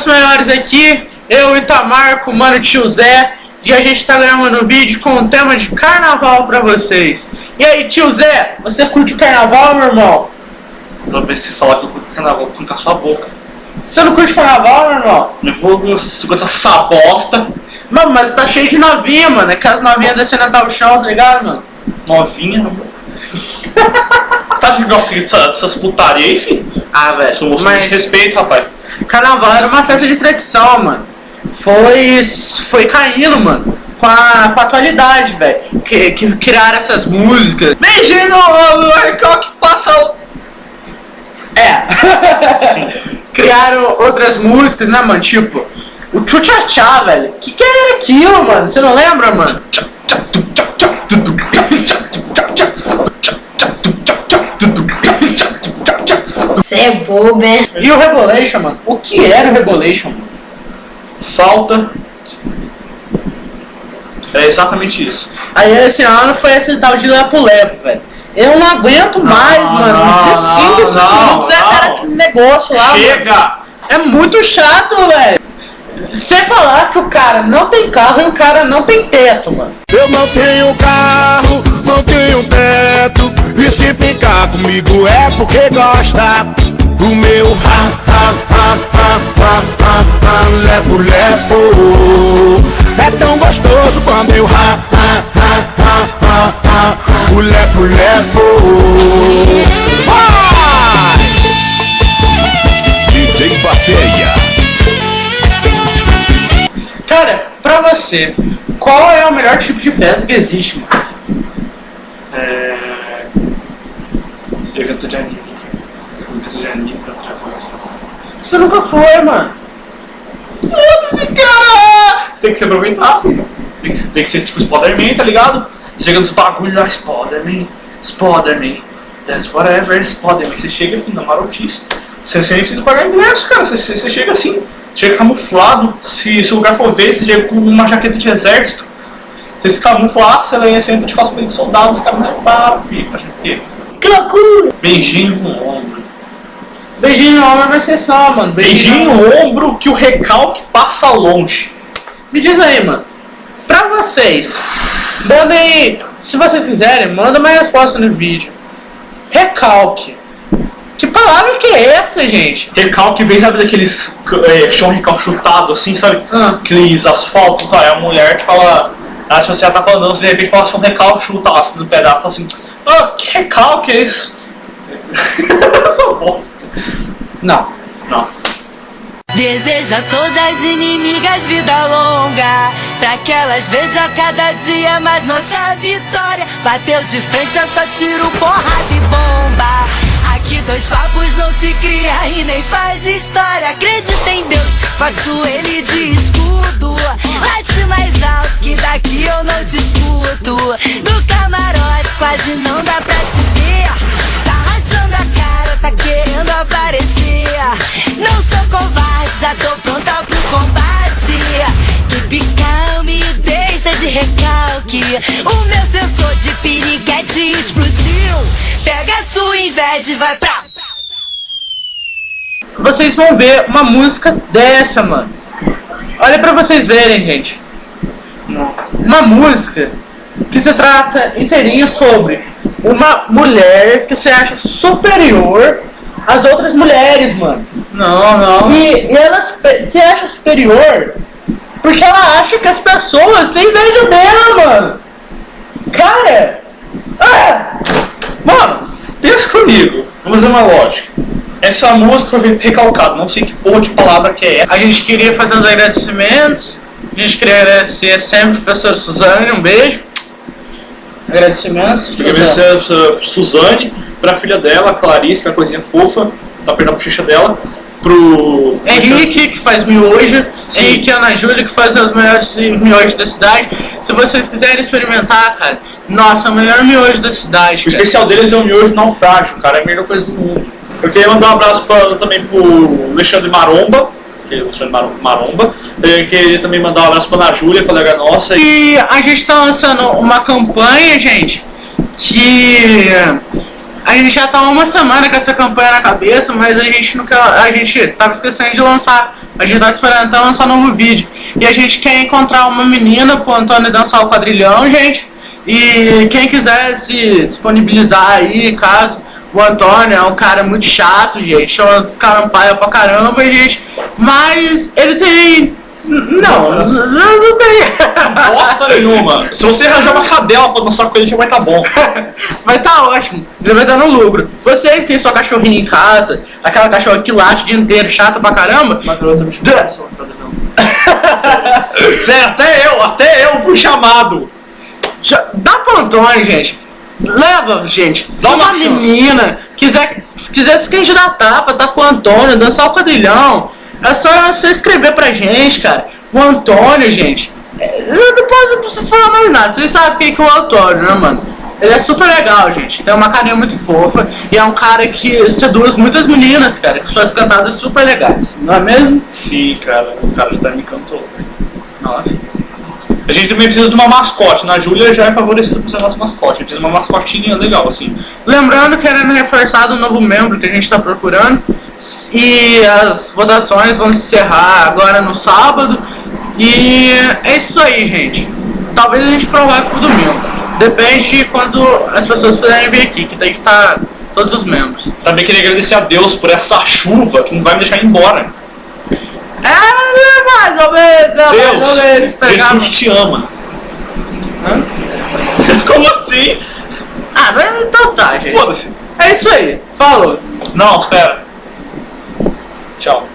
dos melhores aqui, eu, Itamar, com o mano Tio Zé, e a gente tá gravando um vídeo com um tema de carnaval pra vocês. E aí, Tio Zé, você curte o carnaval, meu irmão? Pra ver se falar que eu curto carnaval, vou contar sua boca. Você não curte carnaval, meu irmão? Eu vou contar essa bosta. Mano, mas tá cheio de novinha, mano, é que as novinhas descendo até o chão, tá ligado, mano? Novinha, mano. Você tá achando que eu gosto dessas putarias aí, filho? Ah, velho, Sou moço de respeito, rapaz. Carnaval era uma festa de tradição, mano. Foi caindo, mano, com a atualidade, velho. Que criaram essas músicas. Beijinho no Recalque que passa o... Sim. Criaram outras músicas, né, mano? Tipo, o Tchutchá, velho. Que era aquilo, mano? Você não lembra, mano? Você é bobo, hein? E o Rebolation, mano? O que era o Rebolation, mano? Salta. É exatamente isso. Aí esse ano foi esse tal de Lepo-Lepo, velho. Eu não aguento mais, mano. 5 minutos é aquele negócio lá. Chega! Mano. É muito chato, velho. Sem falar que o cara não tem carro e o cara não tem teto, mano. Eu não tenho carro, não tenho teto. E se ficar comigo é porque gosta do meu lepo lepo. É tão gostoso quando eu o lepo lepo. Vai! DJ Bateia. Cara, pra você, qual é o melhor tipo de festa que existe, mano? Evento de anime. Evento de anime pra coração. Você nunca foi, mano. Foda-se, cara! Você tem que se aproveitar, filho. Tem que ser tipo Spider-Man, tá ligado? Você chega nos bagulhos lá, Spider-Man, that's whatever, Spider-Man. Você chega, filho, na marotice. Você nem precisa pagar ingresso, cara. Você chega assim, chega camuflado. Se o lugar for ver, você chega com uma jaqueta de exército. Você se camufla, você entra de cosplay de soldado, os caras não param, filho. Tá achando o quê? Que loucura! Beijinho no ombro. Beijinho no ombro vai ser só, mano. Beijinho no ombro que o recalque passa longe. Me diz aí, mano. Pra vocês, mandem, se vocês quiserem, manda uma resposta no vídeo. Recalque. Que palavra que é essa, gente? Recalque, vem, sabe daqueles chão recalchutado assim, sabe? Aqueles asfalto, tá? É a mulher, tipo, ela acha que você tá falando, de repente ela acha um recalchutado assim no pedaço, fala assim, que recalque é isso? Essa bosta. Não. Deseja a todas inimigas vida longa, pra que elas vejam cada dia mais nossa vitória. Bateu de frente, é só tiro, porrada e bomba. Aqui dois papos não se cria e nem faz história. Acredita em Deus, faço ele de escudo. Late mais alto que daqui eu não disputo. Do camarote quase não dá pra te ver. Tá rachando a cara, tá querendo aparecer. Não sou covarde, já tô pronta pro combate. Que calm me deixa de recalque. O meu sensor de piriguete explodiu. Pega a sua inveja e vai pra... Vocês vão ver uma música dessa, mano. Olha pra vocês verem, gente. Uma música que se trata inteirinho sobre uma mulher que se acha superior às outras mulheres, mano. Não. E ela se acha superior porque ela acha que as pessoas têm inveja dela, mano. Cara! Mano, pensa comigo. Vamos fazer uma lógica. Essa música foi recalcada, não sei que porra de palavra que é essa. A gente queria fazer uns agradecimentos. A gente queria agradecer sempre a professora Suzane, um beijo. Agradecimentos. Agradecer a professora Suzane, pra filha dela, a Clarice, que é uma coisinha fofa, tá perdendo a bochecha dela. Pro Henrique, que faz miojo. Sim. Henrique e Ana Júlia, que faz os melhores miojos da cidade. Se vocês quiserem experimentar, cara, nossa, é o melhor miojo da cidade. O especial deles é o miojo naufrágio, cara, é a melhor coisa do mundo. Eu queria mandar um abraço também pro Alexandre Maromba, que é o Alexandre Maromba. Eu queria também mandar um abraço pra Ana Júlia, colega nossa. E a gente tá lançando uma campanha, gente, que A gente já tá uma semana com essa campanha na cabeça, mas a gente não quer, a gente tava esquecendo de lançar. A gente tá esperando até lançar novo vídeo. E a gente quer encontrar uma menina pro Antônio dançar o quadrilhão, gente. E quem quiser se disponibilizar aí, caso o Antônio é um cara muito chato, gente. É um cara paia pra caramba, gente. Mas ele tem... Não tem. Bosta nenhuma. Se você arranjar uma cadela pra dançar com ele, já vai tá bom. Vai tá ótimo, ele vai dar no lucro. Você que tem sua cachorrinha em casa, aquela cachorra que late o dia inteiro, chata pra caramba. Mas eu também Sério, até eu fui chamado. Dá pro Antônio, gente. Leva, gente. Se Dá uma uma chance. menina quiser se candidatar pra estar com o Antônio, dançar o quadrilhão, é só você escrever pra gente, cara. O Antônio, gente. Depois não preciso falar mais nada. Vocês sabem quem que é o Antônio, né, mano? Ele é super legal, gente. Tem uma carinha muito fofa. E é um cara que seduz muitas meninas, cara. Com suas cantadas super legais. Não é mesmo? Sim, cara. O cara já me encantou. Nossa. A gente também precisa de uma mascote. Na Júlia já é favorecido por ser nosso mascote. A gente precisa de uma mascotinha legal, assim. Lembrando que era reforçado um novo membro que a gente tá procurando. E as votações vão se encerrar agora no sábado. E é isso aí, gente. Talvez a gente provoque pro domingo. Depende de quando as pessoas puderem vir aqui, que tem que estar todos os Também queria agradecer a Deus por essa chuva que não vai me deixar ir embora. É, mais ou menos, mais ou menos. Deus, Jesus te ama. Hã? Como assim? Ah, mas então tá, gente. Foda-se. É isso aí. Falou. Não, espera. Tchau.